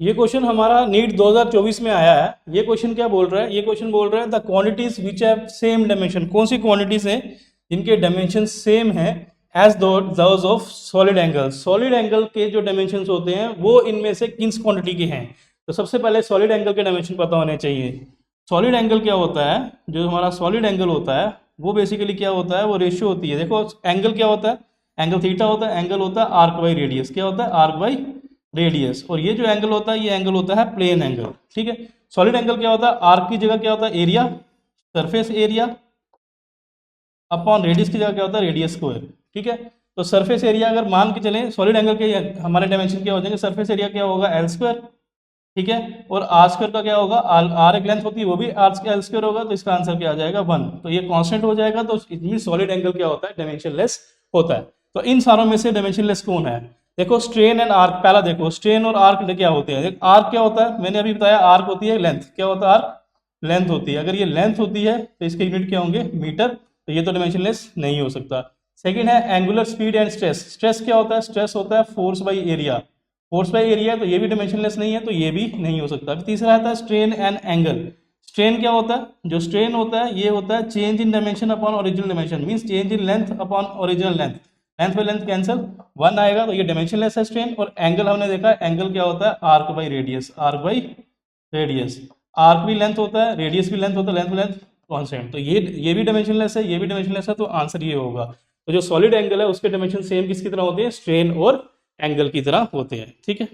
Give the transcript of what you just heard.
ये क्वेश्चन हमारा नीट 2024 में आया है। ये क्वेश्चन क्या बोल रहा है? ये क्वेश्चन बोल रहा है the quantities which have same dimension. कौन सी क्वांटिटीज हैं जिनके डायमेंशन सेम है as those of solid angle. Solid angle के जो डायमेंशंस होते हैं वो इनमें से किस क्वांटिटी के हैं? तो सबसे पहले सॉलिड एंगल के डायमेंशन पता होने चाहिए। सॉलिड एंगल क्या होता है? जो हमारा सॉलिड एंगल होता है वो बेसिकली क्या होता है? वो रेशियो होती है। देखो एंगल क्या होता है? एंगल थीटा होता है। एंगल होता है आर्क बाई रेडियस। क्या होता है? Arc by radius. और ये जो एंगल होता है ये एंगल होता है प्लेन एंगल। ठीक है। सॉलिड एंगल क्या होता है? आर्क की जगह क्या होता है? Area, surface area upon radius की जगह क्या होता है? Radius square. ठीक है। तो सरफेस एरिया अगर मान के चलें सॉलिड एंगल के हमारे डायमेंशन क्या हो जाएंगे? सरफेस एरिया क्या होगा? L square. ठीक है। और आर स्क्वायर का क्या होगा? आर एक लेंथ होती है वो भी आर एल स्क्वायर होगा। तो इसका आंसर क्या आ जाएगा? 1। तो ये कांस्टेंट हो जाएगा। तो इट मीन सॉलिड एंगल क्या होता है? डायमेंशन लेस होता है। तो इन सारों में से डायमेंशन लेस कौन है? देखो स्ट्रेन एंड आर्क। पहला देखो स्ट्रेन और आर्क क्या होते हैं। आर्क क्या होता है? मैंने अभी बताया आर्क होती है लेंथ। क्या होता है? आर्क लेंथ होती है। अगर ये लेंथ होती है तो इसके यूनिट क्या होंगे? मीटर। तो ये तो डायमेंशन लेस नहीं हो सकता। सेकंड है angular speed and stress. Stress क्या होता है? स्ट्रेस होता है force by area. Force by area तो ये भी डायमेंशनलेस नहीं है तो ये भी नहीं हो सकता। फिर तीसरा आता है स्ट्रेन एंड एंगल। स्ट्रेन क्या होता है? जो स्ट्रेन होता है ये होता है change in dimension upon original dimension. Means change in length upon original length. Length by length cancel 1 आएगा तो ये डायमेंशनलेस है स्ट्रेन। और एंगल हमने देखा एंगल क्या होता है? Arc by radius. Arc by radius. Arc भी लेंथ होता है, रेडियस भी लेंथ होता है, लेंथ बाई लेंथ कॉन्स्टेंट। तो ये भी डायमेंशनलेस है, ये भी डायमेंशनलेस है। तो आंसर ये होगा। तो जो सॉलिड एंगल है उसके डायमेंशन सेम किसकी तरह होते हैं? स्ट्रेन और एंगल की तरह होते हैं। ठीक है।